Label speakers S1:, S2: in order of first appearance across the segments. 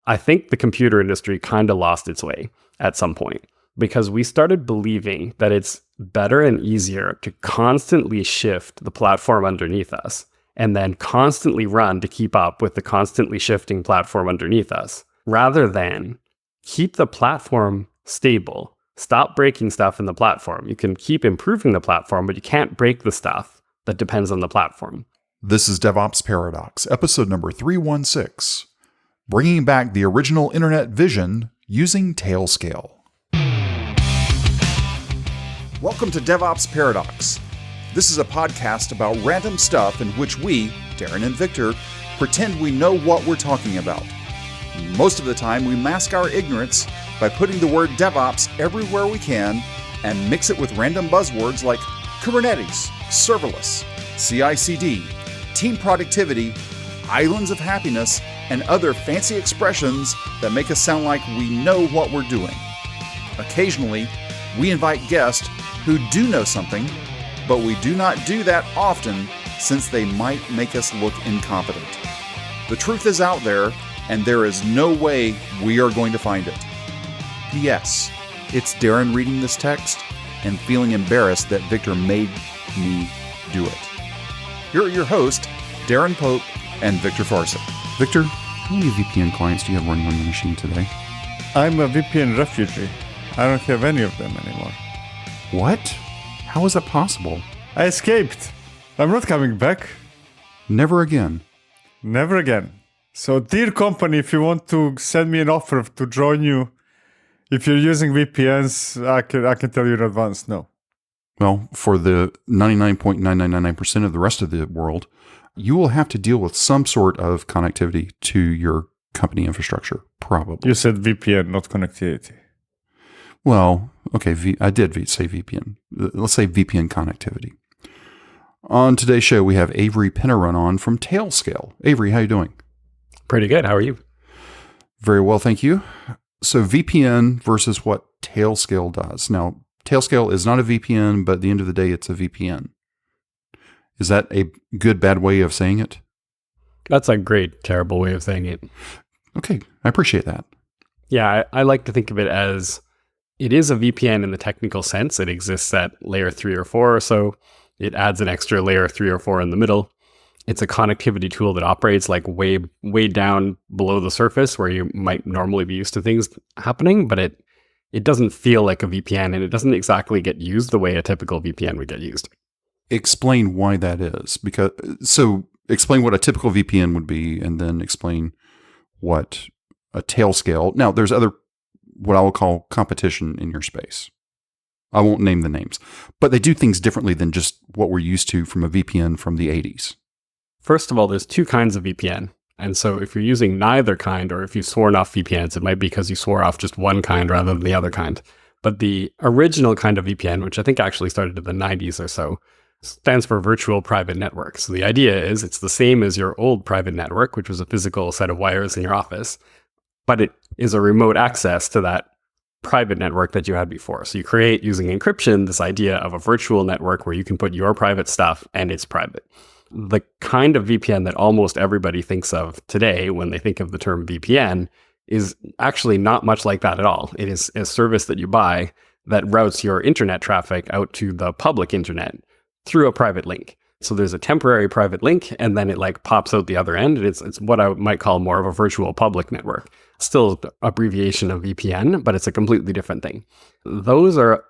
S1: I think the computer industry kind of lost its way at some point because we started believing that it's better and easier to constantly shift the platform underneath us and then constantly run to keep up with the constantly shifting platform underneath us, rather than keep the platform stable. Stop breaking stuff in the platform. You can keep improving the platform, but you can't break the stuff that depends on the platform.
S2: This is DevOps Paradox, episode number 316, bringing back the original internet vision using Tailscale. Welcome to DevOps Paradox. This is a podcast about random stuff in which we, Darin and Viktor, pretend we know what we're talking about. Most of the time, we mask our ignorance by putting the word DevOps everywhere we can and mix it with random buzzwords like Kubernetes, serverless, CI/CD, team productivity, islands of happiness, and other fancy expressions that make us sound like we know what we're doing. Occasionally, we invite guests who do know something, but we do not do that often since they might make us look incompetent. The truth is out there, and there is no way we are going to find it. P.S. It's Darin reading this text and feeling embarrassed that Viktor made me do it. Here are your hosts, Darin Pope and Viktor Farsic. Viktor, how many VPN clients do you have running on your machine today?
S3: I'm a VPN refugee. I don't have any of them anymore.
S2: What? How is that possible?
S3: I escaped. I'm not coming back.
S2: Never again.
S3: Never again. So, dear company, if you want to send me an offer to join you, if you're using VPNs, I can tell you in advance, no.
S2: Well, for the 99.9999% of the rest of the world, you will have to deal with some sort of connectivity to your company infrastructure, probably.
S3: You said VPN, not connectivity.
S2: Well, okay, I did say VPN. Let's say VPN connectivity. On today's show, we have Avery Pennarun on from Tailscale. Avery, how you doing?
S1: Pretty good. How are you?
S2: Very well, thank you. So VPN versus what Tailscale does. Now, Tailscale is not a VPN, but at the end of the day, it's a VPN. Is that a good, bad way of saying it?
S1: That's a great, terrible way of saying it.
S2: Okay, I appreciate that.
S1: Yeah, I like to think of it as it is a VPN in the technical sense. It exists at layer 3 or 4 or so. It adds an extra layer 3 or 4 in the middle. It's a connectivity tool that operates like way down below the surface where you might normally be used to things happening, but it doesn't feel like a VPN and it doesn't exactly get used the way a typical VPN would get used.
S2: Explain why that is. So explain what a typical VPN would be and then explain what a Tailscale. Now, there's other, what I will call competition in your space. I won't name the names, but they do things differently than just what we're used to from a VPN from the 80s.
S1: First of all, there's two kinds of VPN. And so if you're using neither kind, or if you've sworn off VPNs, it might be because you swore off just one kind rather than the other kind. But the original kind of VPN, which I think actually started in the 90s or so, stands for virtual private network. So the idea is it's the same as your old private network, which was a physical set of wires in your office, but it is a remote access to that private network that you had before. So you create, using encryption, this idea of a virtual network where you can put your private stuff and it's private. The kind of VPN that almost everybody thinks of today when they think of the term VPN is actually not much like that at all. It is a service that you buy that routes your internet traffic out to the public internet through a private link. So there's a temporary private link and then it like pops out the other end. And it's what I might call more of a virtual public network. Still abbreviation of VPN, but it's a completely different thing. Those are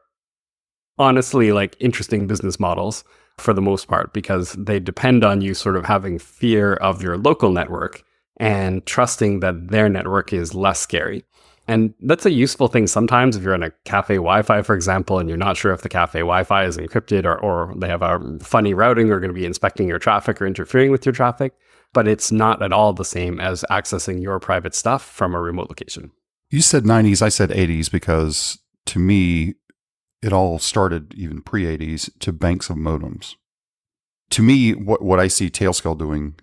S1: honestly like interesting business models for the most part, because they depend on you sort of having fear of your local network and trusting that their network is less scary. And that's a useful thing sometimes if you're in a cafe Wi-Fi, for example, and you're not sure if the cafe Wi-Fi is encrypted or they have a funny routing or going to be inspecting your traffic or interfering with your traffic. But it's not at all the same as accessing your private stuff from a remote location.
S2: You said 90s, I said 80s, because to me, it all started even pre-80s to banks of modems. To me, what I see Tailscale doing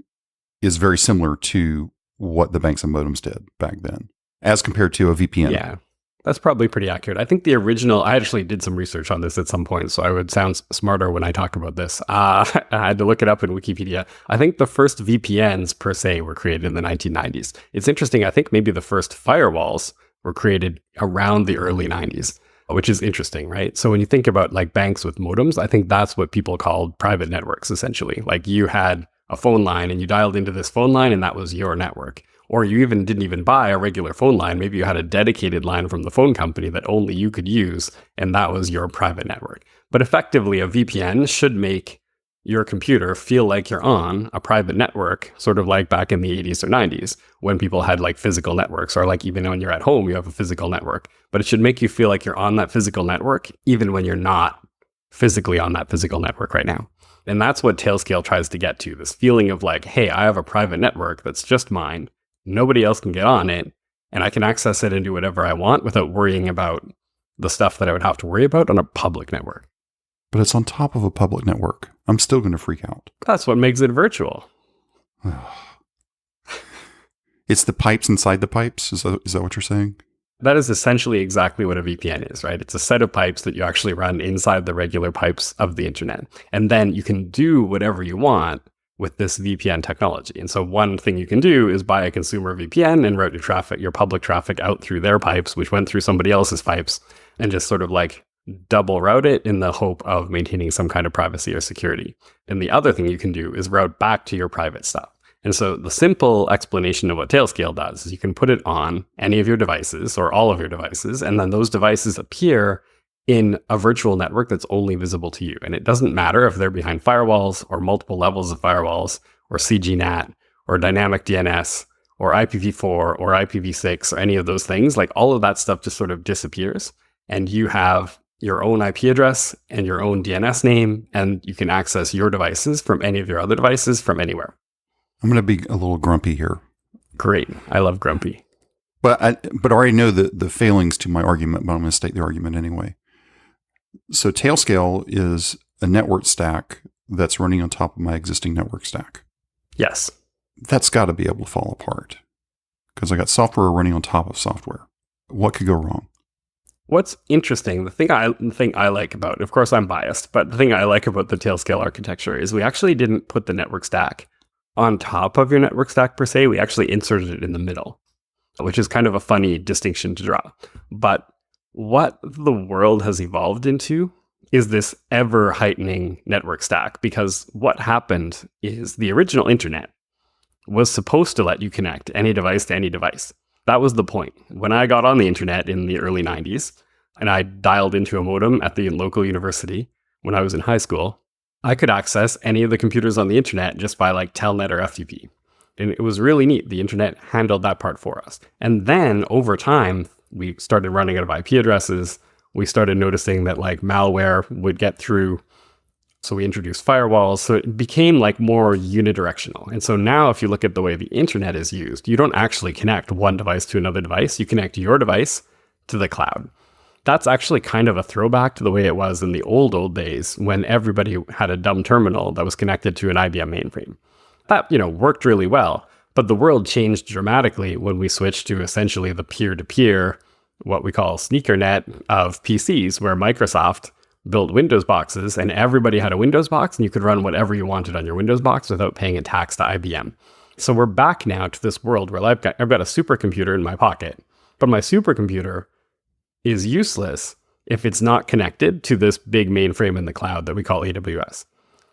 S2: is very similar to what the banks of modems did back then, as compared to a VPN.
S1: Yeah. That's probably pretty accurate. I think the original, I actually did some research on this at some point, so I would sound smarter when I talk about this. I had to look it up in Wikipedia. I think the first VPNs per se were created in the 1990s. It's interesting. I think maybe the first firewalls were created around the early 90s, which is interesting, right? So when you think about like banks with modems, I think that's what people called private networks, essentially. Like you had a phone line and you dialed into this phone line and that was your network. Or you didn't even buy a regular phone line. Maybe you had a dedicated line from the phone company that only you could use, and that was your private network. But effectively, a VPN should make your computer feel like you're on a private network, sort of like back in the 80s or 90s, when people had like physical networks, or like even when you're at home, you have a physical network. But it should make you feel like you're on that physical network, even when you're not physically on that physical network right now. And that's what Tailscale tries to get to, this feeling of like, hey, I have a private network that's just mine. Nobody else can get on it, and I can access it and do whatever I want without worrying about the stuff that I would have to worry about on a public network.
S2: But it's on top of a public network. I'm still going to freak out.
S1: That's what makes it virtual.
S2: It's the pipes inside the pipes? Is that what you're saying?
S1: That is essentially exactly what a VPN is, right? It's a set of pipes that you actually run inside the regular pipes of the internet. And then you can do whatever you want with this VPN technology. And so one thing you can do is buy a consumer VPN and route your traffic, your public traffic out through their pipes, which went through somebody else's pipes, and just sort of like double route it in the hope of maintaining some kind of privacy or security. And the other thing you can do is route back to your private stuff. And so the simple explanation of what Tailscale does is you can put it on any of your devices or all of your devices, and then those devices appear in a virtual network that's only visible to you. And it doesn't matter if they're behind firewalls or multiple levels of firewalls or CGNAT or dynamic DNS or IPv4 or IPv6 or any of those things. Like all of that stuff just sort of disappears, and you have your own IP address and your own DNS name, and you can access your devices from any of your other devices from anywhere.
S2: I'm going to be a little grumpy here.
S1: Great. I love grumpy.
S2: But I already know the failings to my argument, but I'm going to state the argument anyway. So Tailscale is a network stack that's running on top of my existing network stack.
S1: Yes.
S2: That's got to be able to fall apart because I got software running on top of software. What could go wrong?
S1: What's interesting, the thing I like about, of course I'm biased, but the thing I like about the Tailscale architecture is we actually didn't put the network stack on top of your network stack per se. We actually inserted it in the middle, which is kind of a funny distinction to draw. But what the world has evolved into is this ever heightening network stack, because what happened is the original internet was supposed to let you connect any device to any device. That was the point. When I got on the internet in the early 90s and I dialed into a modem at the local university when I was in high school, I could access any of the computers on the internet just by like Telnet or FTP. And it was really neat. The internet handled that part for us. And then over time, we started running out of IP addresses. We started noticing that like malware would get through. So we introduced firewalls. So it became like more unidirectional. And so now if you look at the way the internet is used, you don't actually connect one device to another device. You connect your device to the cloud. That's actually kind of a throwback to the way it was in the old days when everybody had a dumb terminal that was connected to an IBM mainframe. That, worked really well. But the world changed dramatically when we switched to essentially the peer-to-peer, what we call sneaker net of PCs, where Microsoft built Windows boxes and everybody had a Windows box and you could run whatever you wanted on your Windows box without paying a tax to IBM. So we're back now to this world where I've got a supercomputer in my pocket, but my supercomputer is useless if it's not connected to this big mainframe in the cloud that we call AWS.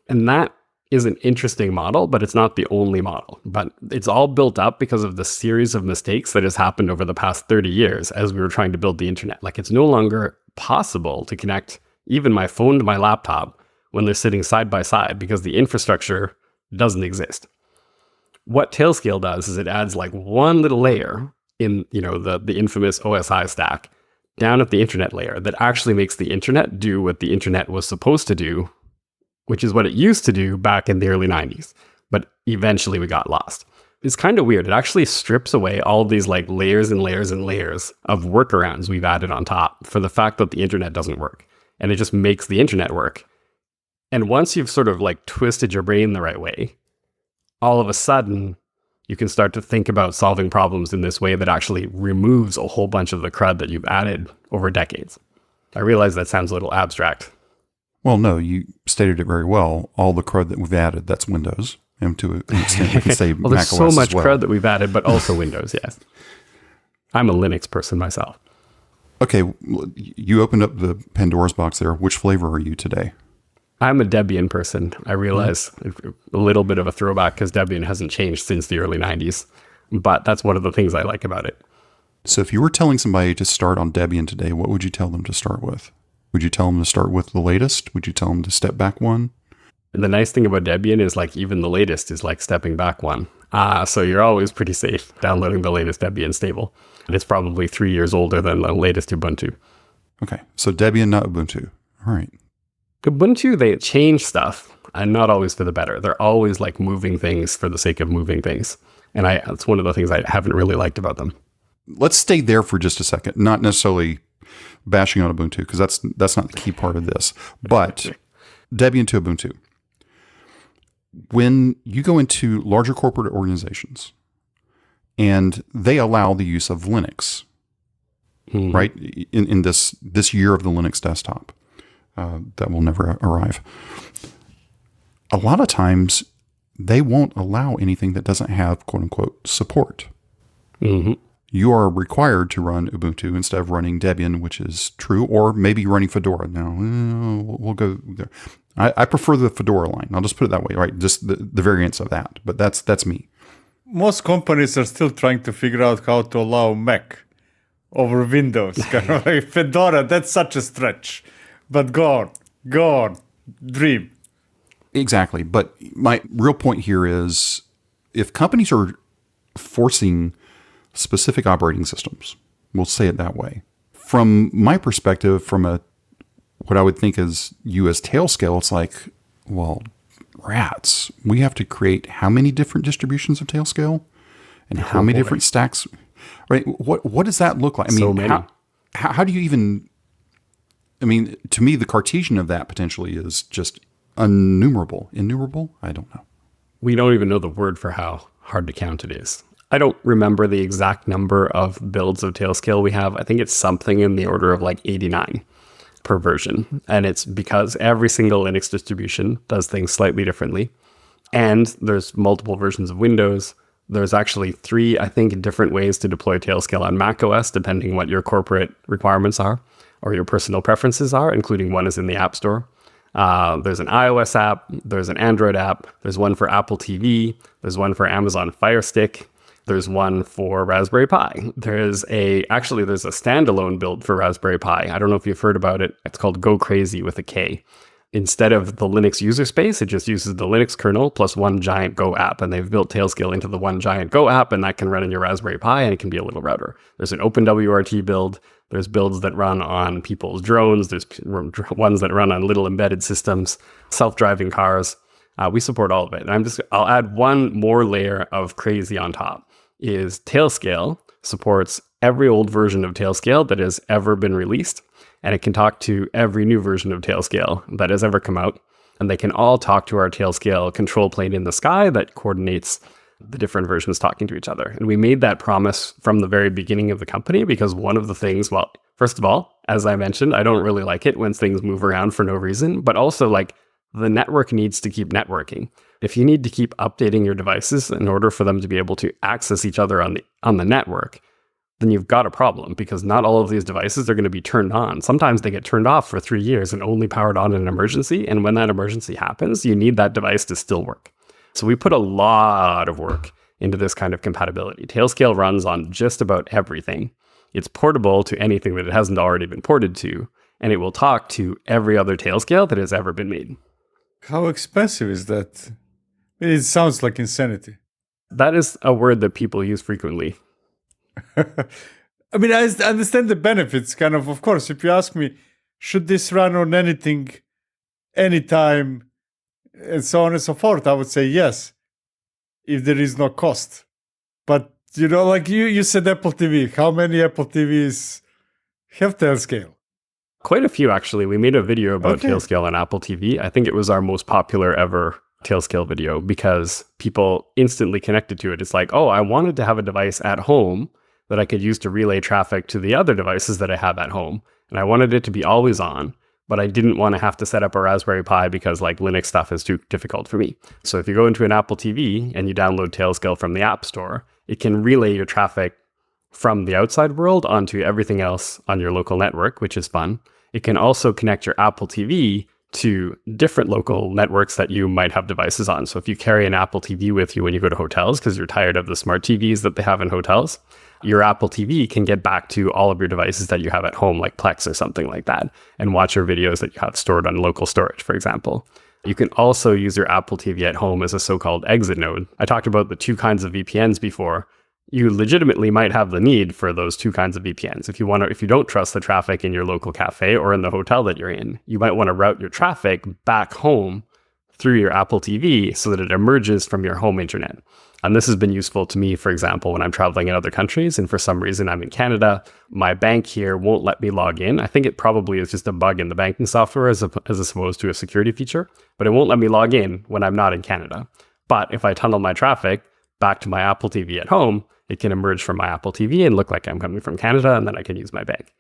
S1: And that is an interesting model, but it's not the only model. But it's all built up because of the series of mistakes that has happened over the past 30 years as we were trying to build the internet. Like it's no longer possible to connect even my phone to my laptop when they're sitting side by side because the infrastructure doesn't exist. What Tailscale does is it adds like one little layer in, the infamous OSI stack down at the internet layer that actually makes the internet do what the internet was supposed to do, which is what it used to do back in the early 90s. But eventually we got lost. It's kind of weird. It actually strips away all these like layers and layers and layers of workarounds we've added on top for the fact that the internet doesn't work. And it just makes the internet work. And once you've sort of like twisted your brain the right way, all of a sudden you can start to think about solving problems in this way that actually removes a whole bunch of the CRUD that you've added over decades. I realize that sounds a little abstract.
S2: Well, no, you stated it very well. All the CRUD that we've added, that's Windows. And to an extent, we can say
S1: well, there's
S2: Mac
S1: so
S2: OS
S1: much
S2: as well.
S1: CRUD that we've added, but also Windows, yes. I'm a Linux person myself.
S2: Okay, you opened up the Pandora's box there. Which flavor are you today?
S1: I'm a Debian person. I realize a little bit of a throwback because Debian hasn't changed since the early 90s. But that's one of the things I like about it.
S2: So if you were telling somebody to start on Debian today, what would you tell them to start with? Would you tell them to start with the latest? Would you tell them to step back one?
S1: And the nice thing about Debian is like even the latest is like stepping back one. So you're always pretty safe downloading the latest Debian stable. And it's probably 3 years older than the latest Ubuntu.
S2: Okay, so Debian, not Ubuntu. All right.
S1: Ubuntu, they change stuff and not always for the better. They're always like moving things for the sake of moving things. And that's one of the things I haven't really liked about them.
S2: Let's stay there for just a second. Not necessarily bashing on Ubuntu, because that's not the key part of this. But Debian to Ubuntu. When you go into larger corporate organizations and they allow the use of Linux, right? In this year of the Linux desktop, that will never arrive. A lot of times they won't allow anything that doesn't have quote unquote support.
S1: Mm-hmm.
S2: You are required to run Ubuntu instead of running Debian, which is true, or maybe running Fedora. Now, we'll go there. I prefer the Fedora line. I'll just put it that way, right? Just the variants of that. But that's me.
S3: Most companies are still trying to figure out how to allow Mac over Windows. Kind of like Fedora, that's such a stretch. But go on, dream.
S2: Exactly. But my real point here is if companies are forcing specific operating systems, we'll say it that way. From my perspective, from what I would think is you as Tailscale, it's like, well, rats. We have to create how many different distributions of Tailscale and how many different stacks? Right? What does that look like? I mean,
S1: so many.
S2: How do you even? I mean, to me, the Cartesian of that potentially is just innumerable. I don't know.
S1: We don't even know the word for how hard to count it is. I don't remember the exact number of builds of Tailscale we have. I think it's something in the order of like 89 per version. And it's because every single Linux distribution does things slightly differently. And there's multiple versions of Windows. There's actually 3, I think, different ways to deploy Tailscale on macOS, depending what your corporate requirements are or your personal preferences are, including one is in the App Store. There's an iOS app. There's an Android app. There's one for Apple TV. There's one for Amazon Fire Stick. There's one for Raspberry Pi. There's a standalone build for Raspberry Pi. I don't know if you've heard about it. It's called Go Crazy with a K. Instead of the Linux user space, it just uses the Linux kernel plus one giant Go app. And they've built Tailscale into the one giant Go app, and that can run in your Raspberry Pi, and it can be a little router. There's an OpenWRT build. There's builds that run on people's drones. There's ones that run on little embedded systems, self-driving cars. We support all of it. And I'll add one more layer of crazy on top. Is Tailscale supports every old version of Tailscale that has ever been released, and it can talk to every new version of Tailscale that has ever come out, and they can all talk to our Tailscale control plane in the sky that coordinates the different versions talking to each other. And we made that promise from the very beginning of the company because one of the things, well, first of all, as I mentioned, I don't really like it when things move around for no reason, but also like the network needs to keep networking. If you need to keep updating your devices in order for them to be able to access each other on the network, then you've got a problem because not all of these devices are going to be turned on. Sometimes they get turned off for 3 years and only powered on in an emergency. And when that emergency happens, you need that device to still work. So we put a lot of work into this kind of compatibility. Tailscale runs on just about everything. It's portable to anything that it hasn't already been ported to, and it will talk to every other Tailscale that has ever been made.
S3: How expensive is that? It sounds like insanity.
S1: That is a word that people use frequently.
S3: I mean, I understand the benefits, kind of course. If you ask me, should this run on anything, anytime, and so on and so forth, I would say yes, if there is no cost. But, like you said Apple TV. How many Apple TVs have Tailscale?
S1: Quite a few, actually. We made a video about Tailscale on Apple TV. I think it was our most popular ever Tailscale video because people instantly connected to it. It's like, oh, I wanted to have a device at home that I could use to relay traffic to the other devices that I have at home. And I wanted it to be always on, but I didn't want to have to set up a Raspberry Pi because like Linux stuff is too difficult for me. So if you go into an Apple TV and you download Tailscale from the App Store, it can relay your traffic from the outside world onto everything else on your local network, which is fun. It can also connect your Apple TV to different local networks that you might have devices on. So if you carry an Apple TV with you when you go to hotels because you're tired of the smart TVs that they have in hotels, your Apple TV can get back to all of your devices that you have at home, like Plex or something like that, and watch your videos that you have stored on local storage, for example. You can also use your Apple TV at home as a so-called exit node. I talked about the two kinds of VPNs before. You legitimately might have the need for those two kinds of VPNs. If you don't trust the traffic in your local cafe or in the hotel that you're in, you might want to route your traffic back home through your Apple TV so that it emerges from your home internet. And this has been useful to me, for example, when I'm traveling in other countries and for some reason I'm in Canada, my bank here won't let me log in. I think it probably is just a bug in the banking software as opposed to a security feature, but it won't let me log in when I'm not in Canada. But if I tunnel my traffic back to my Apple TV at home, it can emerge from my Apple TV and look like I'm coming from Canada, and then I can use my bank.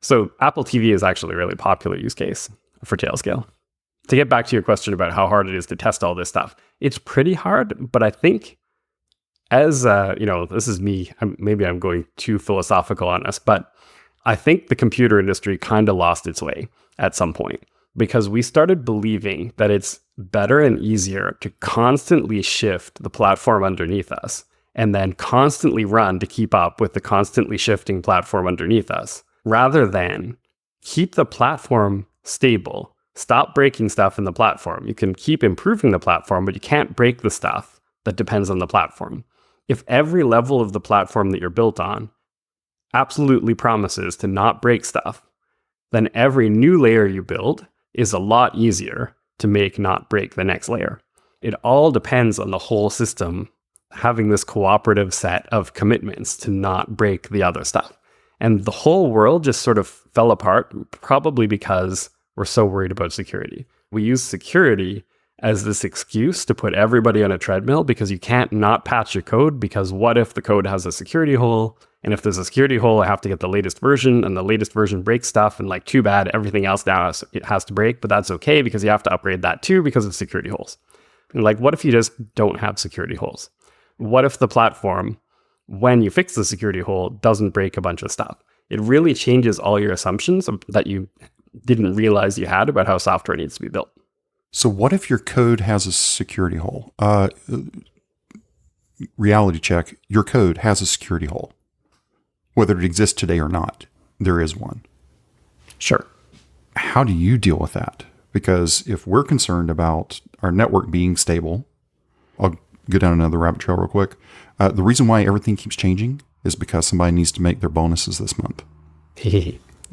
S1: So Apple TV is actually a really popular use case for Tailscale. To get back to your question about how hard it is to test all this stuff, it's pretty hard, but I think as, this is me, maybe I'm going too philosophical on this, but I think the computer industry kind of lost its way at some point because we started believing that it's better and easier to constantly shift the platform underneath us and then constantly run to keep up with the constantly shifting platform underneath us, rather than keep the platform stable, stop breaking stuff in the platform. You can keep improving the platform, but you can't break the stuff that depends on the platform. If every level of the platform that you're built on absolutely promises to not break stuff, then every new layer you build is a lot easier to make not break the next layer. It all depends on the whole system having this cooperative set of commitments to not break the other stuff. And the whole world just sort of fell apart, probably because we're so worried about security. We use security as this excuse to put everybody on a treadmill because you can't not patch your code, because what if the code has a security hole? And if there's a security hole, I have to get the latest version, and the latest version breaks stuff, and like, too bad, everything else now it has to break, but that's okay because you have to upgrade that too because of security holes. And like, what if you just don't have security holes? What if the platform, when you fix the security hole, doesn't break a bunch of stuff? It really changes all your assumptions that you didn't realize you had about how software needs to be built.
S2: So what if your code has a security hole? Reality check, your code has a security hole. Whether it exists today or not, there is one.
S1: Sure.
S2: How do you deal with that? Because if we're concerned about our network being stable, I'll go down another rabbit trail real quick. The reason why everything keeps changing is because somebody needs to make their bonuses this month.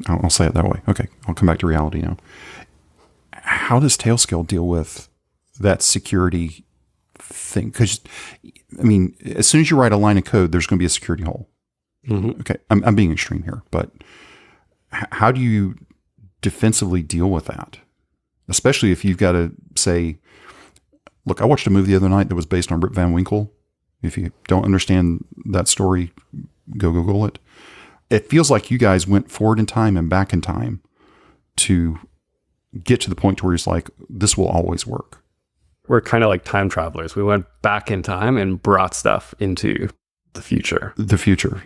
S2: I'll say it that way. Okay, I'll come back to reality now. How does Tailscale deal with that security thing? Because, I mean, as soon as you write a line of code, there's going to be a security hole. Mm-hmm. Okay, I'm being extreme here, but how do you defensively deal with that? Especially if you've got to say, look, I watched a movie the other night that was based on Rip Van Winkle. If you don't understand that story, go Google it. It feels like you guys went forward in time and back in time to get to the point where it's like, this will always work.
S1: We're kind of like time travelers. We went back in time and brought stuff into the future.
S2: The future.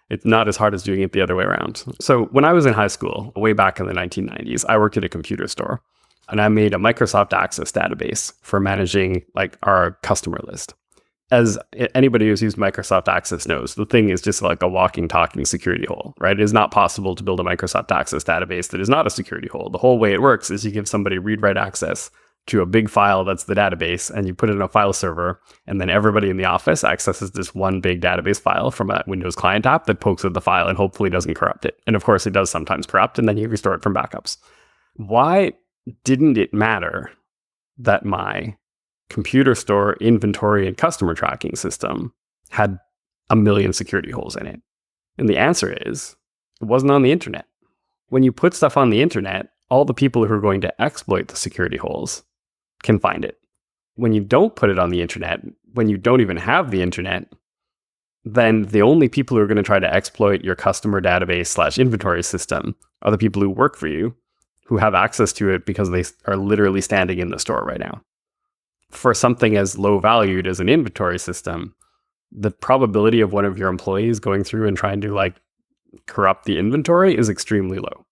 S1: It's not as hard as doing it the other way around. So when I was in high school, way back in the 1990s, I worked at a computer store and I made a Microsoft Access database for managing like our customer list. As anybody who's used Microsoft Access knows, the thing is just like a walking, talking security hole, right? It is not possible to build a Microsoft Access database that is not a security hole. The whole way it works is you give somebody read-write access to a big file that's the database, and you put it in a file server, and then everybody in the office accesses this one big database file from a Windows client app that pokes at the file and hopefully doesn't corrupt it. And of course, it does sometimes corrupt, and then you restore it from backups. Why didn't it matter that my computer store inventory and customer tracking system had 1 million security holes in it? And the answer is, it wasn't on the internet. When you put stuff on the internet, all the people who are going to exploit the security holes can find it. When you don't put it on the internet, when you don't even have the internet, then the only people who are going to try to exploit your customer database / inventory system are the people who work for you, who have access to it because they are literally standing in the store right now. For something as low valued as an inventory system, the probability of one of your employees going through and trying to corrupt the inventory is extremely low,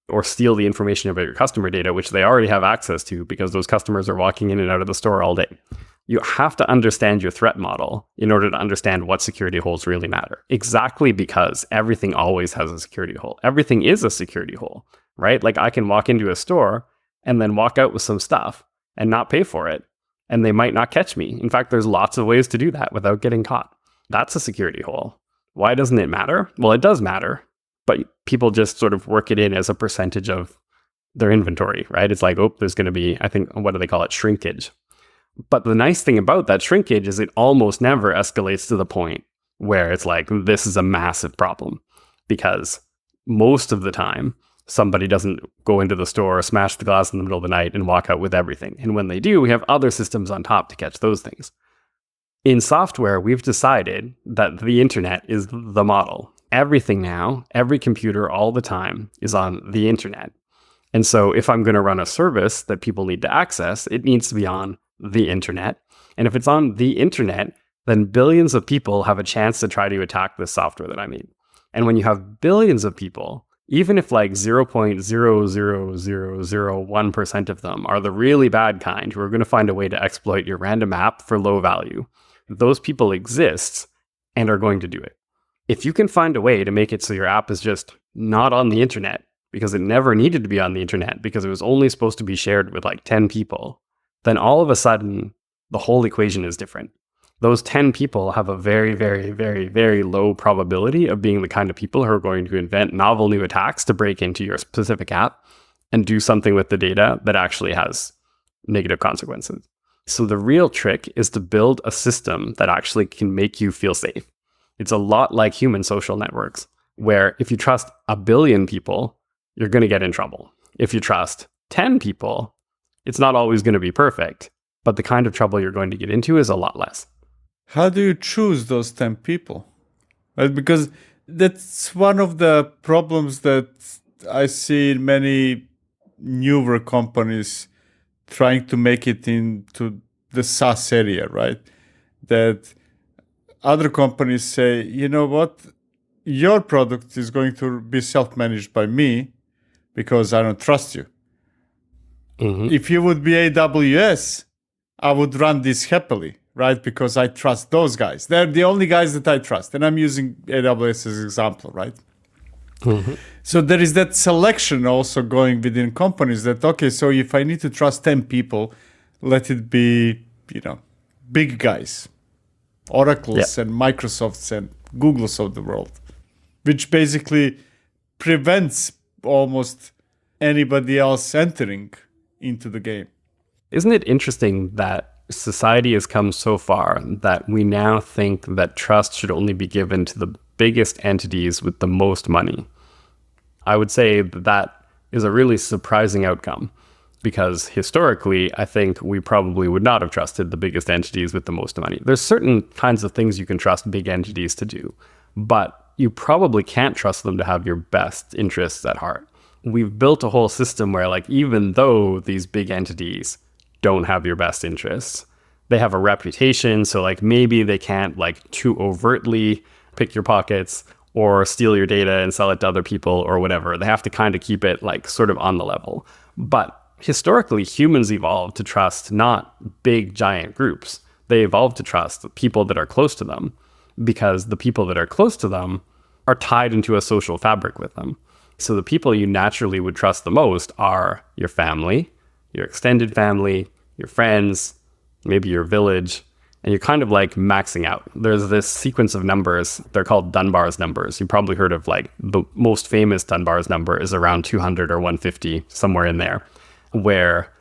S1: or steal the information about your customer data, which they already have access to because those customers are walking in and out of the store all day. You have to understand your threat model in order to understand what security holes really matter. Exactly because everything always has a security hole. Everything is a security hole, right? Like I can walk into a store and then walk out with some stuff and not pay for it, and they might not catch me. In fact, there's lots of ways to do that without getting caught. That's a security hole. Why doesn't it matter? Well, it does matter, but people just sort of work it in as a percentage of their inventory, right? It's like, oh, there's going to be, I think, what do they call it? Shrinkage. But the nice thing about that shrinkage is it almost never escalates to the point where it's like, this is a massive problem. Because most of the time, somebody doesn't go into the store, smash the glass in the middle of the night, and walk out with everything. And when they do, we have other systems on top to catch those things. In software, we've decided that the internet is the model. Everything now, every computer all the time is on the internet. And so if I'm going to run a service that people need to access, it needs to be on the internet. And if it's on the internet, then billions of people have a chance to try to attack this software that I made. And when you have billions of people, even if 0.00001% of them are the really bad kind who are going to find a way to exploit your random app for low value, those people exist and are going to do it. If you can find a way to make it so your app is just not on the internet because it never needed to be on the internet because it was only supposed to be shared with 10 people, then all of a sudden the whole equation is different. Those 10 people have a very, very, very, very low probability of being the kind of people who are going to invent novel new attacks to break into your specific app and do something with the data that actually has negative consequences. So the real trick is to build a system that actually can make you feel safe. It's a lot like human social networks, where if you trust 1 billion people, you're going to get in trouble. If you trust 10 people, it's not always going to be perfect, but the kind of trouble you're going to get into is a lot less.
S3: How do you choose those 10 people? Right? Because that's one of the problems that I see in many newer companies trying to make it into the SaaS area, right? That other companies say, you know what? Your product is going to be self-managed by me because I don't trust you. Mm-hmm. If you would be AWS, I would run this happily, right? Because I trust those guys. They're the only guys that I trust. And I'm using AWS as an example, right? Mm-hmm. So there is that selection also going within companies that, okay, so if I need to trust 10 people, let it be, big guys, Oracles and Microsofts and Googles of the world, which basically prevents almost anybody else entering into the game.
S1: Isn't it interesting that society has come so far that we now think that trust should only be given to the biggest entities with the most money? I would say that is a really surprising outcome, because historically, I think we probably would not have trusted the biggest entities with the most money. There's certain kinds of things you can trust big entities to do, but you probably can't trust them to have your best interests at heart. We've built a whole system where, even though these big entities don't have your best interests, they have a reputation, so maybe they can't too overtly pick your pockets or steal your data and sell it to other people or whatever. They have to kind of keep it sort of on the level. But historically, humans evolved to trust not big giant groups. They evolved to trust the people that are close to them, because the people that are close to them are tied into a social fabric with them. So the people you naturally would trust the most are your family, your extended family, your friends, maybe your village, and you're kind of maxing out. There's this sequence of numbers. They're called Dunbar's numbers. You've probably heard of the most famous Dunbar's number is around 200 or 150, somewhere in there, where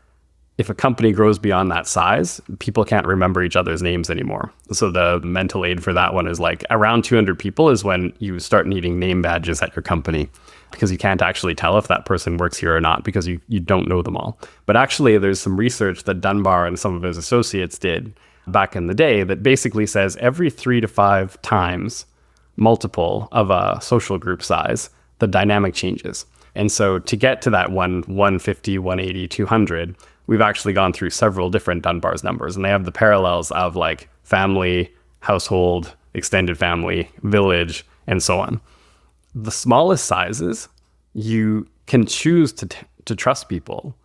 S1: if a company grows beyond that size, people can't remember each other's names anymore. So the mental aid for that one is like around 200 people is when you start needing name badges at your company, because you can't actually tell if that person works here or not because you don't know them all. But actually, there's some research that Dunbar and some of his associates did back in the day that basically says every 3 to 5 times multiple of a social group size, the dynamic changes. And so to get to that 150, 180, 200, we've actually gone through several different Dunbar's numbers, and they have the parallels of like family, household, extended family, village, and so on. The smallest sizes, you can choose to trust people,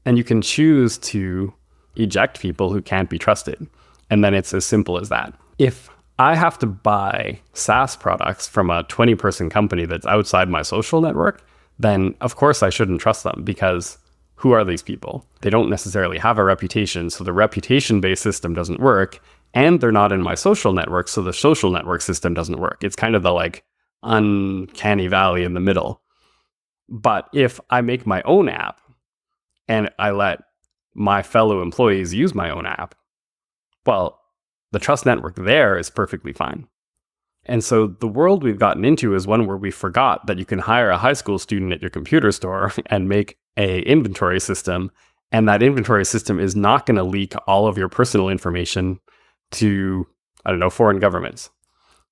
S1: and you can choose to eject people who can't be trusted. And then it's as simple as that. If I have to buy SaaS products from a 20-person company that's outside my social network, then of course I shouldn't trust them, because who are these people? They don't necessarily have a reputation, so the reputation-based system doesn't work, and they're not in my social network, so the social network system doesn't work. It's kind of the like uncanny valley in the middle. But if I make my own app and I let my fellow employees use my own app, well, the trust network there is perfectly fine. And so the world we've gotten into is one where we forgot that you can hire a high school student at your computer store and make a inventory system, and that inventory system is not going to leak all of your personal information to, I don't know, foreign governments.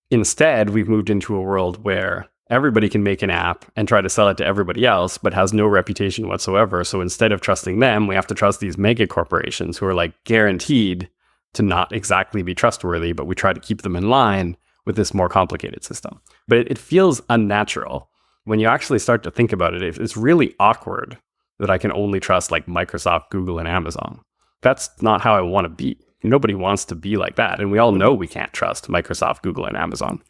S1: Instead, we've moved into a world where everybody can make an app and try to sell it to everybody else, but has no reputation whatsoever. So instead of trusting them, we have to trust these mega corporations who are like guaranteed to not exactly be trustworthy, but we try to keep them in line with this more complicated system. But it feels unnatural. When you actually start to think about it, it's really awkward that I can only trust like Microsoft, Google, and Amazon. That's not how I want to be. Nobody wants to be like that. And we all know we can't trust Microsoft, Google, and Amazon.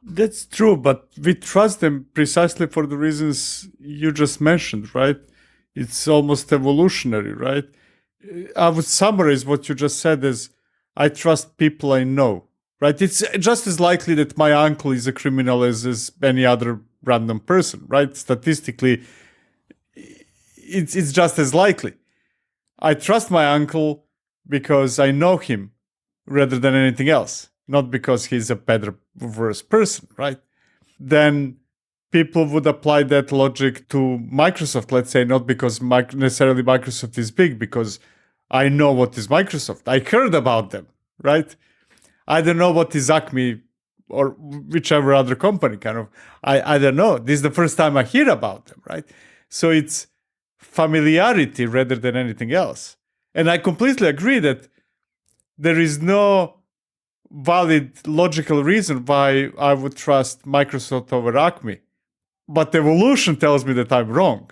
S3: That's true, but we trust them precisely for the reasons you just mentioned, right? It's almost evolutionary, right? I would summarize what you just said as, I trust people I know, right? It's just as likely that my uncle is a criminal as any other random person, right? Statistically, it's just as likely. I trust my uncle because I know him rather than anything else, not because he's a better, worse person, right? Then people would apply that logic to Microsoft, let's say, not because necessarily Microsoft is big, because I know what is Microsoft. I heard about them, right? I don't know what is Acme or whichever other company, kind of. I don't know. This is the first time I hear about them, right? So it's familiarity rather than anything else. And I completely agree that there is no valid logical reason why I would trust Microsoft over Acme. But evolution tells me that I'm wrong.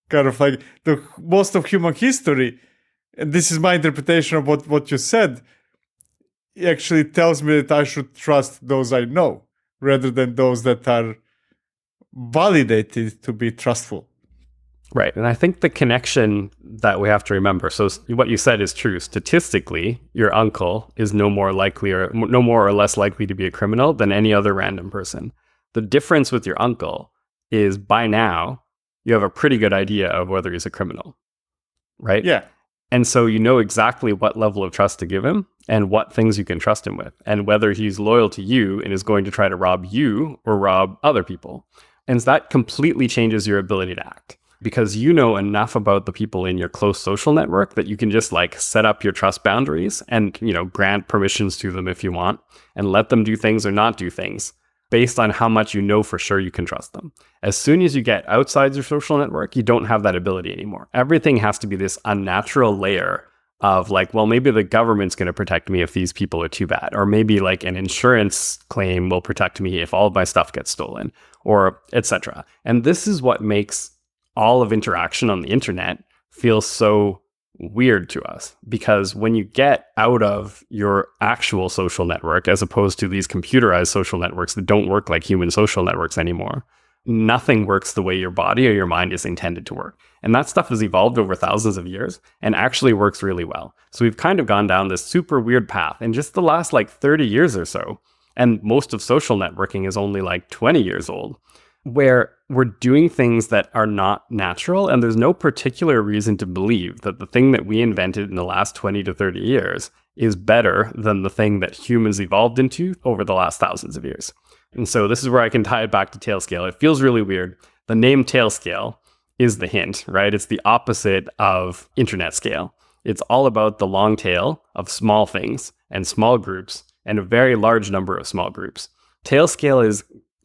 S3: Kind of like the most of human history, and this is my interpretation of what you said, actually tells me that I should trust those I know rather than those that are validated to be trustful.
S1: Right. And I think the connection that we have to remember, so what you said is true. Statistically, your uncle is no more or less likely to be a criminal than any other random person. The difference with your uncle is by now, you have a pretty good idea of whether he's a criminal, right?
S3: Yeah.
S1: And so you know exactly what level of trust to give him and what things you can trust him with, and whether he's loyal to you and is going to try to rob you or rob other people. And that completely changes your ability to act, because you know enough about the people in your close social network that you can just like set up your trust boundaries and, grant permissions to them if you want and let them do things or not do things based on how much you know for sure you can trust them. As soon as you get outside your social network, you don't have that ability anymore. Everything has to be this unnatural layer of like, well, maybe the government's going to protect me if these people are too bad, or maybe like an insurance claim will protect me if all of my stuff gets stolen, or etc. And this is what makes all of interaction on the internet feel so weird to us, because when you get out of your actual social network, as opposed to these computerized social networks that don't work like human social networks anymore, nothing works the way your body or your mind is intended to work. And that stuff has evolved over thousands of years and actually works really well. So we've kind of gone down this super weird path in just the last like 30 years or so. And most of social networking is only like 20 years old, where we're doing things that are not natural, and there's no particular reason to believe that the thing that we invented in the last 20 to 30 years is better than the thing that humans evolved into over the last thousands of years. And so this is where I can tie it back to Tailscale. It feels really weird. The name Tailscale is the hint, right? It's the opposite of internet scale. It's all about the long tail of small things and small groups and a very large number of small groups. Tailscale is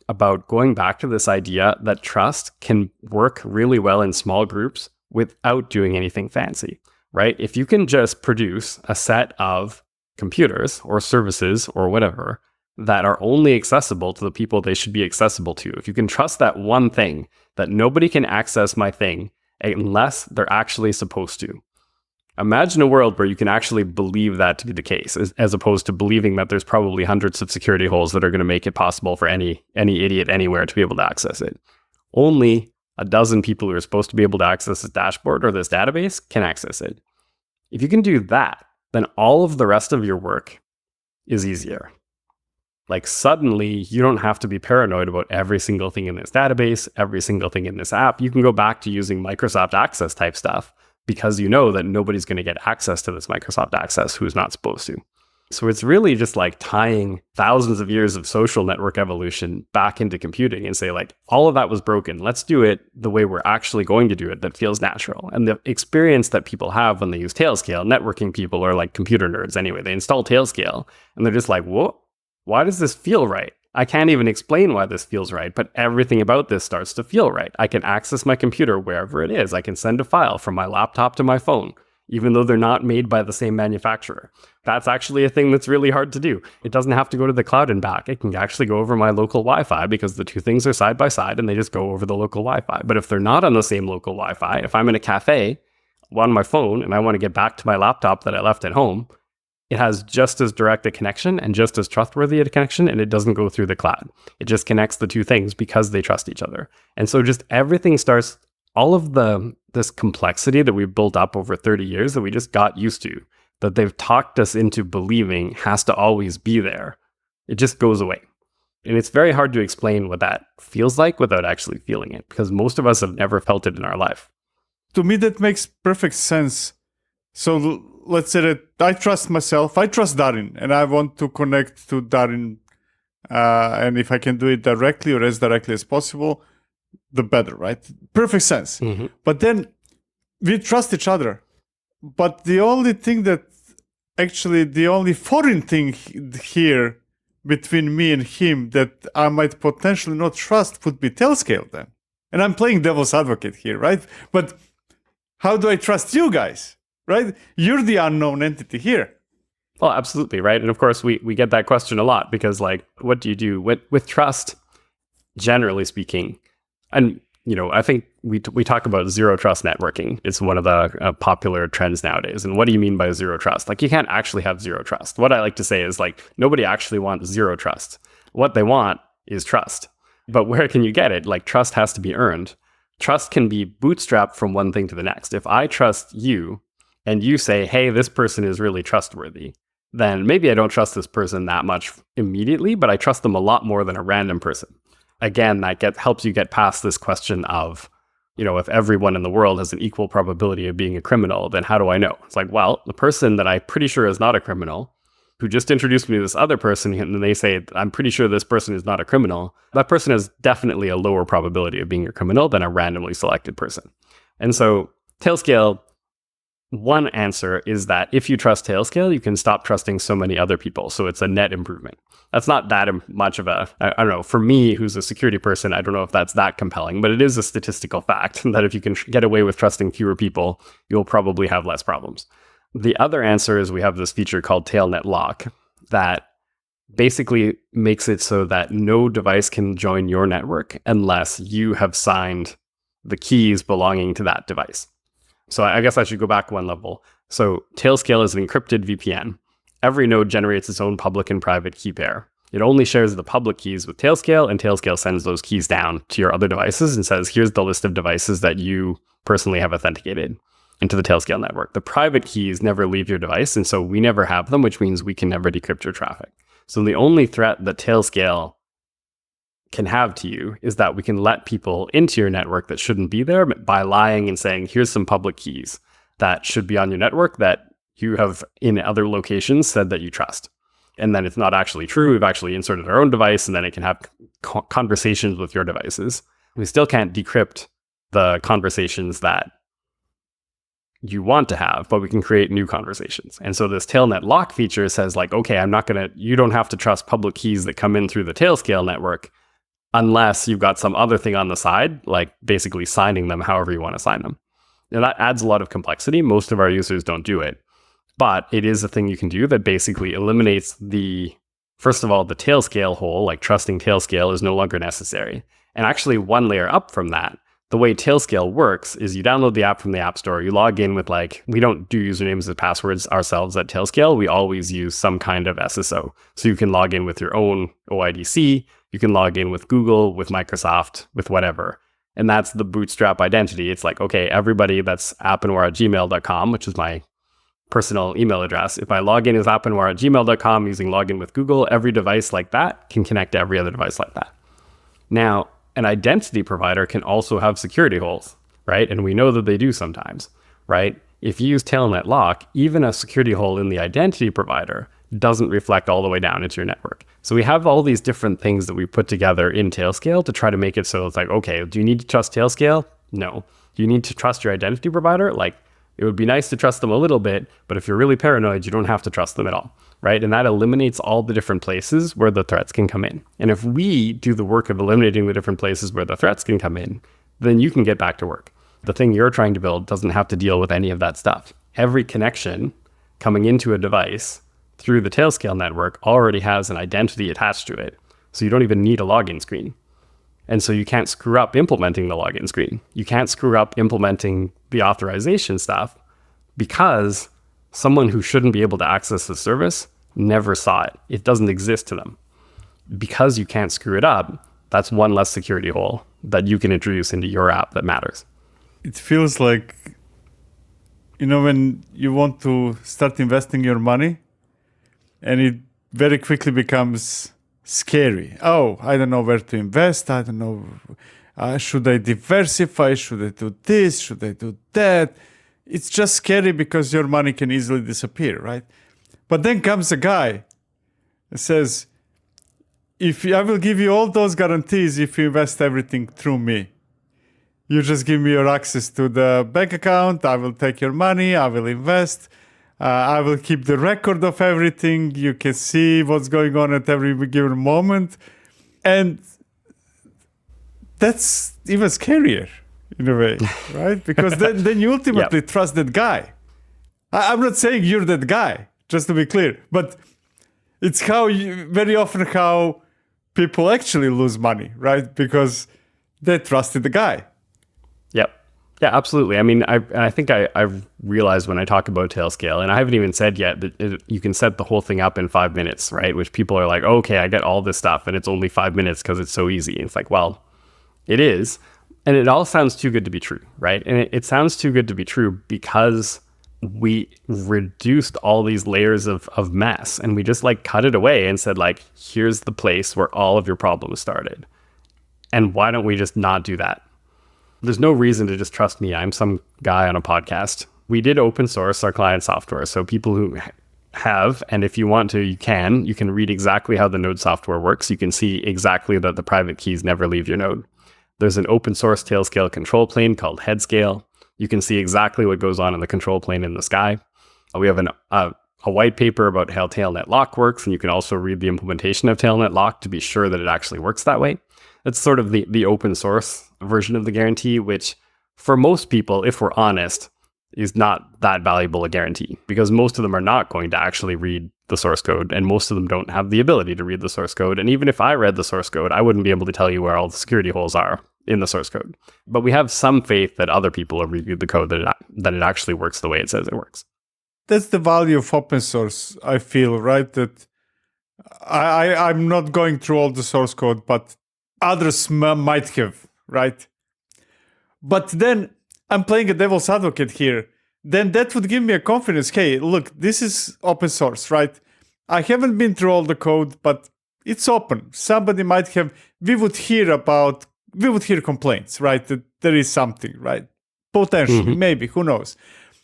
S1: about going back to this idea that trust can work really well in small groups without doing anything fancy, right? If you can just produce a set of computers or services or whatever that are only accessible to the people they should be accessible to, if you can trust that one thing, that nobody can access my thing unless they're actually supposed to. Imagine a world where you can actually believe that to be the case, as opposed to believing that there's probably hundreds of security holes that are going to make it possible for any idiot anywhere to be able to access it. Only a dozen people who are supposed to be able to access this dashboard or this database can access it. If you can do that, then all of the rest of your work is easier. Like suddenly, you don't have to be paranoid about every single thing in this database, every single thing in this app. You can go back to using Microsoft Access type stuff, because you know that nobody's going to get access to this Microsoft Access who's not supposed to. So it's really just like tying thousands of years of social network evolution back into computing and say like, all of that was broken. Let's do it the way we're actually going to do it that feels natural. And the experience that people have when they use Tailscale, networking people are like computer nerds anyway. They install Tailscale and they're just like, whoa, why does this feel right? I can't even explain why this feels right, but everything about this starts to feel right. I can access my computer wherever it is. I can send a file from my laptop to my phone, even though they're not made by the same manufacturer. That's actually a thing that's really hard to do. It doesn't have to go to the cloud and back. It can actually go over my local Wi-Fi because the two things are side by side and they just go over the local Wi-Fi. But if they're not on the same local Wi-Fi, if I'm in a cafe on my phone and I want to get back to my laptop that I left at home, it has just as direct a connection and just as trustworthy a connection, and it doesn't go through the cloud. It just connects the two things because they trust each other. And so just everything starts, all of this complexity that we've built up over 30 years that we just got used to, that they've talked us into believing has to always be there, it just goes away. And it's very hard to explain what that feels like without actually feeling it, because most of us have never felt it in our life.
S3: To me, that makes perfect sense. So let's say that I trust myself, I trust Darin, and I want to connect to Darin. And if I can do it directly or as directly as possible, the better, right? Perfect sense. Mm-hmm. But then we trust each other. But the only thing that actually, the only foreign thing here between me and him that I might potentially not trust would be Tailscale then. And I'm playing devil's advocate here, right? But how do I trust you guys? Right? You're the unknown entity here.
S1: Well, absolutely, right? And of course, we get that question a lot because, like, what do you do with trust, generally speaking? And, you know, I think we talk about zero trust networking. It's one of the popular trends nowadays. And what do you mean by zero trust? Like, you can't actually have zero trust. What I like to say is, like, nobody actually wants zero trust. What they want is trust. But where can you get it? Like, trust has to be earned. Trust can be bootstrapped from one thing to the next. If I trust you, and you say, hey, this person is really trustworthy, then maybe I don't trust this person that much immediately, but I trust them a lot more than a random person. Again, that helps you get past this question of, you know, if everyone in the world has an equal probability of being a criminal, then how do I know? It's like, well, the person that I'm pretty sure is not a criminal, who just introduced me to this other person, and they say, I'm pretty sure this person is not a criminal, that person has definitely a lower probability of being a criminal than a randomly selected person. And so Tailscale, one answer is that if you trust Tailscale, you can stop trusting so many other people. So it's a net improvement. That's not that much of a, I don't know, for me, who's a security person, I don't know if that's that compelling, but it is a statistical fact that if you can get away with trusting fewer people, you'll probably have less problems. The other answer is we have this feature called Tailnet Lock that basically makes it so that no device can join your network unless you have signed the keys belonging to that device. So I guess I should go back one level. So Tailscale is an encrypted VPN. Every node generates its own public and private key pair. It only shares the public keys with Tailscale, and Tailscale sends those keys down to your other devices and says, here's the list of devices that you personally have authenticated into the Tailscale network. The private keys never leave your device, and so we never have them, which means we can never decrypt your traffic. So the only threat that Tailscale can have to you is that we can let people into your network that shouldn't be there by lying and saying, here's some public keys that should be on your network that you have in other locations said that you trust. And then it's not actually true. We've actually inserted our own device, and then it can have conversations with your devices. We still can't decrypt the conversations that you want to have, but we can create new conversations. And so this tailnet lock feature says like, okay, you don't have to trust public keys that come in through the Tailscale network unless you've got some other thing on the side, like basically signing them however you want to sign them. And that adds a lot of complexity. Most of our users don't do it, but it is a thing you can do that basically eliminates first of all, the Tailscale hole, like trusting Tailscale is no longer necessary. And actually one layer up from that, the way Tailscale works is you download the app from the App Store, you log in with we don't do usernames and passwords ourselves at Tailscale. We always use some kind of SSO. So you can log in with your own OIDC, you can log in with Google, with Microsoft, with whatever. And that's the bootstrap identity. It's like, okay, everybody that's appenwar@gmail.com, which is my personal email address. If I log in as appenwar@gmail.com using login with Google, every device like that can connect to every other device like that. Now, an identity provider can also have security holes, right? And we know that they do sometimes, right? If you use Tailnet Lock, even a security hole in the identity provider doesn't reflect all the way down into your network. So we have all these different things that we put together in Tailscale to try to make it so it's like, okay, do you need to trust Tailscale? No. Do you need to trust your identity provider? Like, it would be nice to trust them a little bit, but if you're really paranoid, you don't have to trust them at all, right? And that eliminates all the different places where the threats can come in. And if we do the work of eliminating the different places where the threats can come in, then you can get back to work. The thing you're trying to build doesn't have to deal with any of that stuff. Every connection coming into a device through the Tailscale network already has an identity attached to it. So you don't even need a login screen. And so you can't screw up implementing the login screen. You can't screw up implementing the authorization stuff because someone who shouldn't be able to access the service never saw it. It doesn't exist to them. Because you can't screw it up, that's one less security hole that you can introduce into your app that matters.
S3: It feels like, when you want to start investing your money and it very quickly becomes scary. Oh, I don't know where to invest. I don't know. Should I diversify? Should I do this? Should I do that? It's just scary because your money can easily disappear, right? But then comes a guy and says, I will give you all those guarantees if you invest everything through me. You just give me your access to the bank account. I will take your money. I will invest. I will keep the record of everything. You can see what's going on at every given moment. And that's even scarier in a way, right? Because then you ultimately trust that guy. I'm not saying you're that guy, just to be clear. But it's very often how people actually lose money, right? Because they trusted the guy.
S1: Yep. Yeah, absolutely. I mean, I think I've realized when I talk about Tailscale, and I haven't even said yet that you can set the whole thing up in 5 minutes, right? Which people are like, okay, I get all this stuff, and it's only 5 minutes because it's so easy. And it's like, well, it is. And it all sounds too good to be true, right? And it sounds too good to be true because we reduced all these layers of mess, and we just cut it away and said, here's the place where all of your problems started. And why don't we just not do that? There's no reason to just trust me. I'm some guy on a podcast. We did open source our client software. So people who have, and if you want to, you can read exactly how the node software works. You can see exactly that the private keys never leave your node. There's an open source Tailscale control plane called Headscale. You can see exactly what goes on in the control plane in the sky. We have a white paper about how Tailnet Lock works, and you can also read the implementation of Tailnet Lock to be sure that it actually works that way. That's sort of the open source version of the guarantee, which for most people, if we're honest, is not that valuable a guarantee because most of them are not going to actually read the source code, and most of them don't have the ability to read the source code. And even if I read the source code, I wouldn't be able to tell you where all the security holes are in the source code. But we have some faith that other people have reviewed the code that it actually works the way it says it works.
S3: That's the value of open source, I feel, right? That I'm not going through all the source code, but others might have, right? But then I'm playing a devil's advocate here. Then that would give me a confidence. Hey, look, this is open source, right? I haven't been through all the code, but it's open. Somebody might have we would hear complaints, right? That there is something, right? Potentially, maybe, who knows?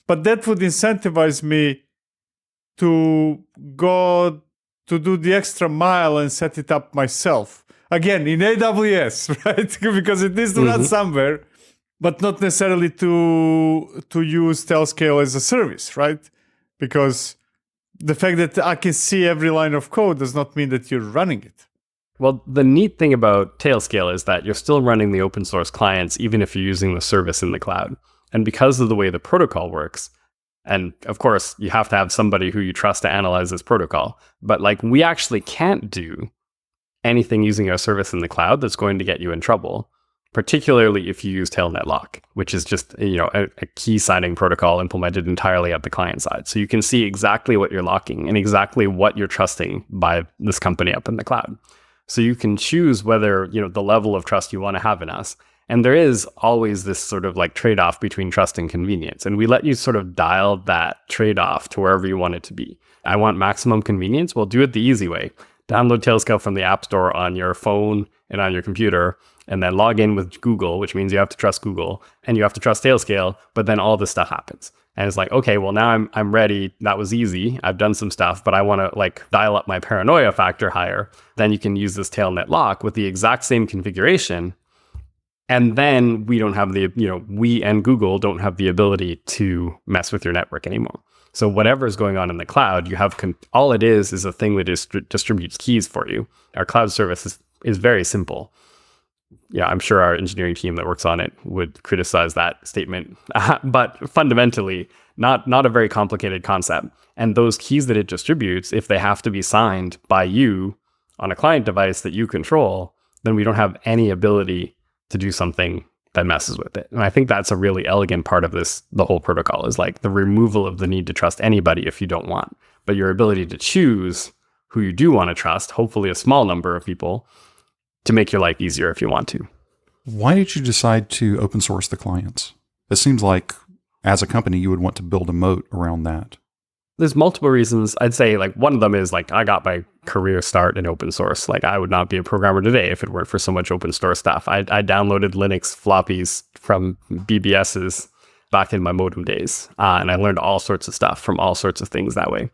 S3: But that would incentivize me to go to do the extra mile and set it up myself. Again, in AWS, right? Because it needs to run somewhere, but not necessarily to use Tailscale as a service, right? Because the fact that I can see every line of code does not mean that you're running it.
S1: Well, the neat thing about Tailscale is that you're still running the open source clients, even if you're using the service in the cloud. And because of the way the protocol works, and of course, you have to have somebody who you trust to analyze this protocol, but like we actually can't do anything using our service in the cloud that's going to get you in trouble, particularly if you use Tailnet Lock, which is just a key signing protocol implemented entirely at the client side. So you can see exactly what you're locking and exactly what you're trusting by this company up in the cloud. So you can choose whether the level of trust you want to have in us. And there is always this sort of like trade-off between trust and convenience. And we let you sort of dial that trade-off to wherever you want it to be. I want maximum convenience. Well, do it the easy way. Download Tailscale from the App Store on your phone and on your computer, and then log in with Google, which means you have to trust Google and you have to trust Tailscale, but then all this stuff happens. And it's like, okay, well now I'm ready. That was easy. I've done some stuff, but I want to like dial up my paranoia factor higher. Then you can use this Tailnet Lock with the exact same configuration. And then we don't have we and Google don't have the ability to mess with your network anymore. So whatever is going on in the cloud, you have all it is a thing that distributes keys for you. Our cloud service is very simple. Yeah, I'm sure our engineering team that works on it would criticize that statement, but fundamentally, not a very complicated concept. And those keys that it distributes, if they have to be signed by you on a client device that you control, then we don't have any ability to do something that messes with it. And I think that's a really elegant part of the whole protocol is like the removal of the need to trust anybody if you don't want, but your ability to choose who you do want to trust, hopefully a small number of people, to make your life easier if you want to.
S2: Why did you decide to open source the clients? It seems like as a company, you would want to build a moat around that.
S1: There's multiple reasons. I'd say like one of them is like I got my career start in open source. Like I would not be a programmer today if it weren't for so much open source stuff. I downloaded Linux floppies from BBSs back in my modem days. And I learned all sorts of stuff from all sorts of things that way.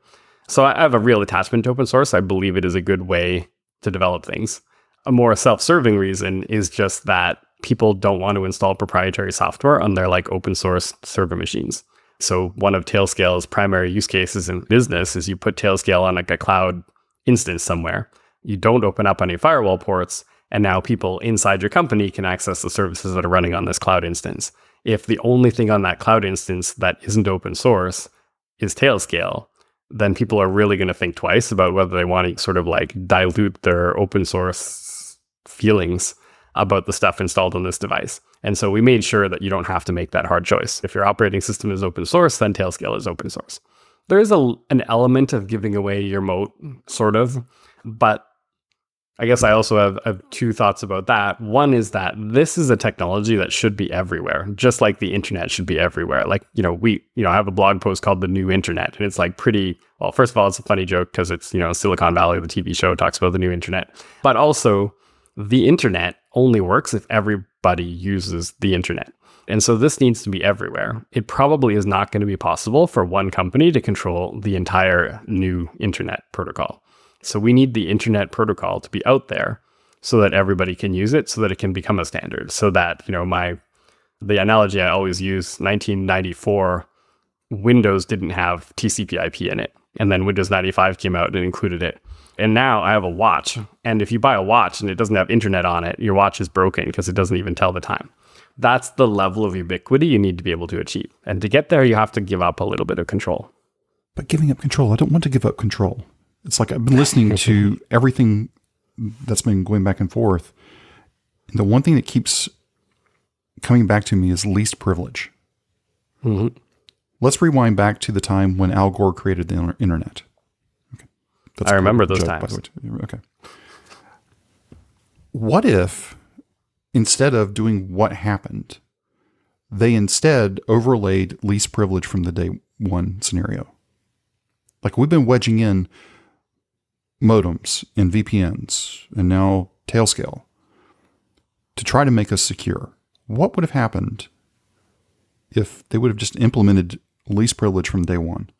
S1: So I have a real attachment to open source. I believe it is a good way to develop things. A more self-serving reason is just that people don't want to install proprietary software on their like open source server machines. So one of Tailscale's primary use cases in business is you put Tailscale on like a cloud instance somewhere. You don't open up any firewall ports, and now people inside your company can access the services that are running on this cloud instance. If the only thing on that cloud instance that isn't open source is Tailscale, then people are really going to think twice about whether they want to sort of like dilute their open source feelings about the stuff installed on this device. And so we made sure that you don't have to make that hard choice. If your operating system is open source, then Tailscale is open source. There is an element of giving away your moat, sort of, but I guess I also have two thoughts about that. One is that this is a technology that should be everywhere, just like the internet should be everywhere. Like, I have a blog post called The New Internet, and it's like well, first of all, it's a funny joke because it's, Silicon Valley, the TV show talks about the new internet, but also the internet only works if everybody uses the internet. And so this needs to be everywhere. It probably is not going to be possible for one company to control the entire new internet protocol. So we need the internet protocol to be out there so that everybody can use it, so that it can become a standard. So that, the analogy I always use, 1994, Windows didn't have TCP/IP in it. And then Windows 95 came out and included it. And now I have a watch. And if you buy a watch and it doesn't have internet on it, your watch is broken because it doesn't even tell the time. That's the level of ubiquity you need to be able to achieve. And to get there, you have to give up a little bit of control.
S2: But giving up control, I don't want to give up control. It's like I've been listening to everything that's been going back and forth. And the one thing that keeps coming back to me is least privilege.
S1: Mm-hmm.
S2: Let's rewind back to the time when Al Gore created the internet. Okay.
S1: I remember those times.
S2: Okay. What if, instead of doing what happened, they instead overlaid least privilege from the day one scenario? Like we've been wedging in modems and VPNs and now Tailscale. to try to make us secure. What would have happened if they would have just implemented least privilege from day one?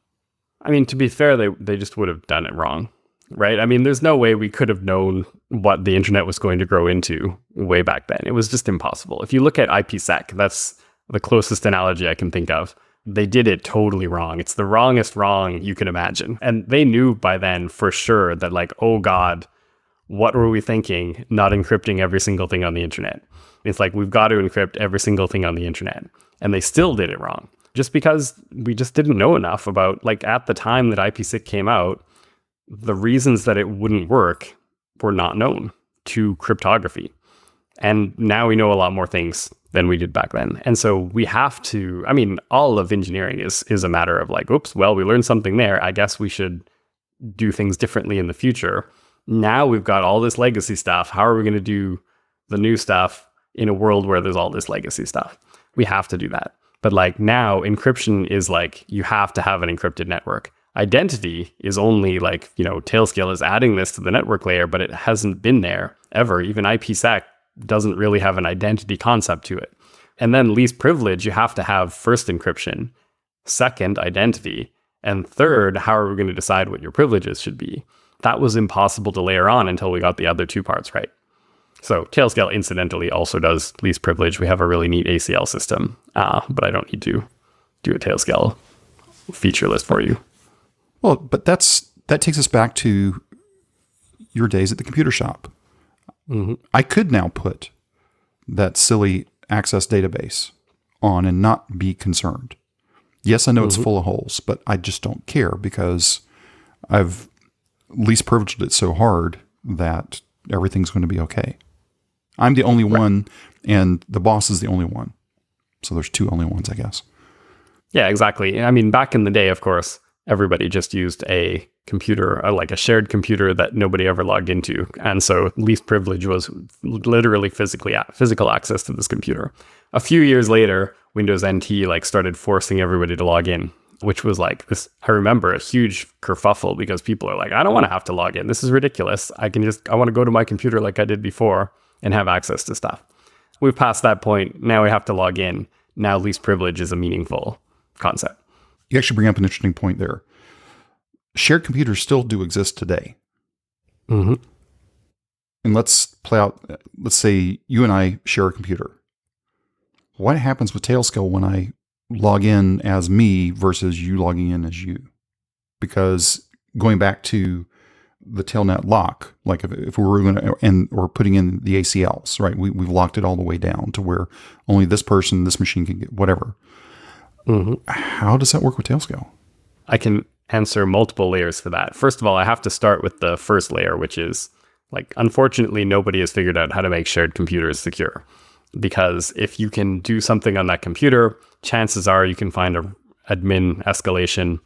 S1: I mean, to be fair, they just would have done it wrong, right? I mean, there's no way we could have known what the internet was going to grow into way back then. It was just impossible. If you look at IPsec, that's the closest analogy I can think of. They did it totally wrong. It's the wrongest wrong you can imagine. And they knew by then for sure that like, oh God, what were we thinking? Not encrypting every single thing on the internet. It's like, we've got to encrypt every single thing on the internet. And they still did it wrong. Just because we just didn't know enough about, like, at the time that IPsec came out, the reasons that it wouldn't work were not known to cryptography. And now we know a lot more things than we did back then. And so we have to, I mean, all of engineering is a matter of like, oops, well, we learned something there. I guess we should do things differently in the future. Now we've got all this legacy stuff. How are we going to do the new stuff in a world where there's all this legacy stuff? We have to do that. But like now encryption is like, you have to have an encrypted network. Identity is only like, Tailscale is adding this to the network layer, but it hasn't been there ever. Even IPsec doesn't really have an identity concept to it. And then least privilege, you have to have first encryption, second identity, and third, how are we going to decide what your privileges should be? That was impossible to layer on until we got the other two parts right. So Tailscale incidentally also does least privilege. We have a really neat ACL system, but I don't need to do a Tailscale feature list for you.
S2: Well, but that takes us back to your days at the computer shop.
S1: Mm-hmm.
S2: I could now put that silly access database on and not be concerned. Yes, I know it's full of holes, but I just don't care because I've least privileged it so hard that everything's going to be okay. I'm the only one, and the boss is the only one. So there's two only ones, I guess.
S1: Yeah, exactly. I mean, back in the day, of course, everybody just used a computer, like a shared computer that nobody ever logged into. And so least privilege was literally physical access to this computer. A few years later, Windows NT started forcing everybody to log in, which was like this. I remember a huge kerfuffle because people are like, I don't want to have to log in. This is ridiculous. I want to go to my computer like I did before and have access to stuff. We've passed that point. Now we have to log in. Now least privilege is a meaningful concept.
S2: You actually bring up an interesting point there. Shared computers still do exist today.
S1: Mm-hmm.
S2: And let's play out, let's say you and I share a computer. What happens with Tailscale when I log in as me versus you logging in as you? Because going back to the Tailnet lock, like if we were going to, and or putting in the ACLs, right? We've locked it all the way down to where only this person, this machine can get whatever.
S1: Mm-hmm.
S2: How does that work with Tailscale?
S1: I can answer multiple layers for that. First of all, I have to start with the first layer, which is unfortunately, nobody has figured out how to make shared computers secure. Because if you can do something on that computer, chances are you can find a admin escalation.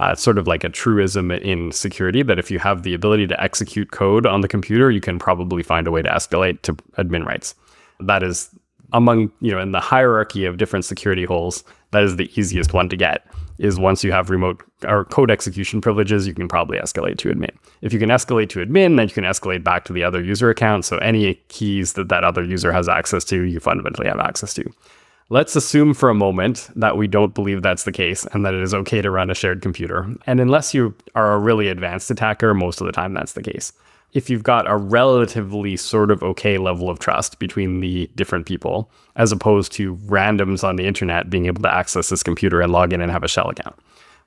S1: It's sort of like a truism in security that if you have the ability to execute code on the computer, you can probably find a way to escalate to admin rights. That is among, in the hierarchy of different security holes, that is the easiest one to get, is once you have remote or code execution privileges, you can probably escalate to admin. If you can escalate to admin, then you can escalate back to the other user account. So any keys that other user has access to, you fundamentally have access to. Let's assume for a moment that we don't believe that's the case and that it is okay to run a shared computer. And unless you are a really advanced attacker, most of the time that's the case. If you've got a relatively sort of okay level of trust between the different people, as opposed to randoms on the internet being able to access this computer and log in and have a shell account,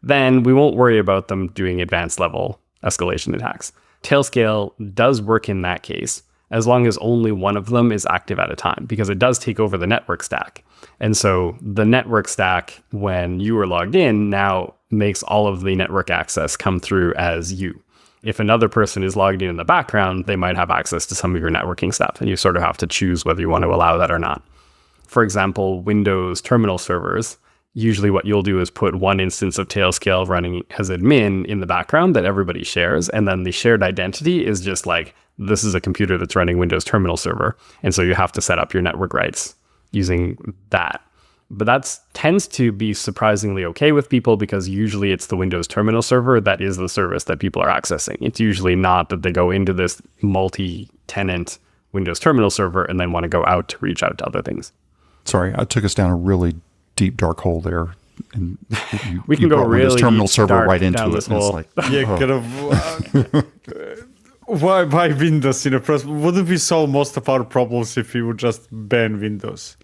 S1: then we won't worry about them doing advanced level escalation attacks. Tailscale does work in that case, as long as only one of them is active at a time, because it does take over the network stack. And so the network stack, when you are logged in, now makes all of the network access come through as you. If another person is logged in the background, they might have access to some of your networking stuff, and you sort of have to choose whether you want to allow that or not. For example, Windows terminal servers, usually what you'll do is put one instance of Tailscale running as admin in the background that everybody shares, and then the shared identity is just like, this is a computer that's running Windows terminal server, and so you have to set up your network rights using that. But that tends to be surprisingly okay with people because usually it's the Windows terminal server that is the service that people are accessing. It's usually not that they go into this multi-tenant Windows Terminal Server and then want to go out to reach out to other things.
S2: Sorry, I took us down a really deep, dark hole there. And
S1: we can go really
S2: Windows Terminal Server
S1: dark
S2: right into
S1: down
S2: it.
S1: this
S2: And it's
S1: hole.
S2: like,
S3: kind of. Why Windows in the first? Wouldn't we solve most of our problems if we would just ban Windows?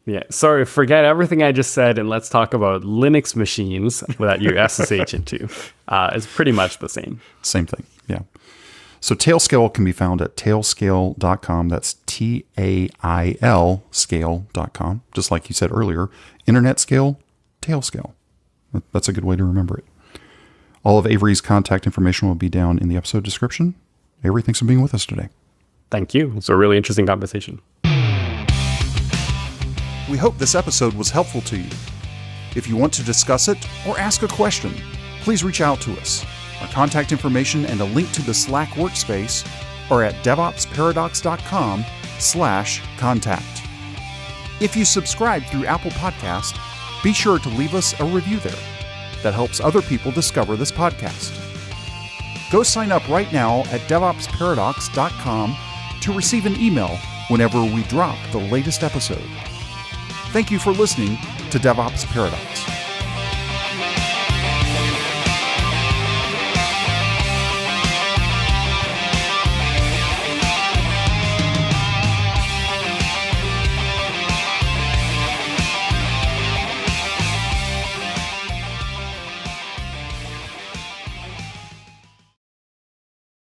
S1: Yeah, sorry, forget everything I just said and let's talk about Linux machines that you SSH into. It's pretty much the same.
S2: Same thing, yeah. So Tailscale can be found at tailscale.com. That's TAIL scale.com. Just like you said earlier, internet scale, Tailscale. That's a good way to remember it. All of Avery's contact information will be down in the episode description. Avery, thanks for being with us today.
S1: Thank you. It's a really interesting conversation.
S2: We hope this episode was helpful to you. If you want to discuss it or ask a question, please reach out to us. Our contact information and a link to the Slack workspace are at devopsparadox.com/contact. If you subscribe through Apple Podcast, be sure to leave us a review there. That helps other people discover this podcast. Go sign up right now at devopsparadox.com to receive an email whenever we drop the latest episode. Thank you for listening to DevOps Paradox.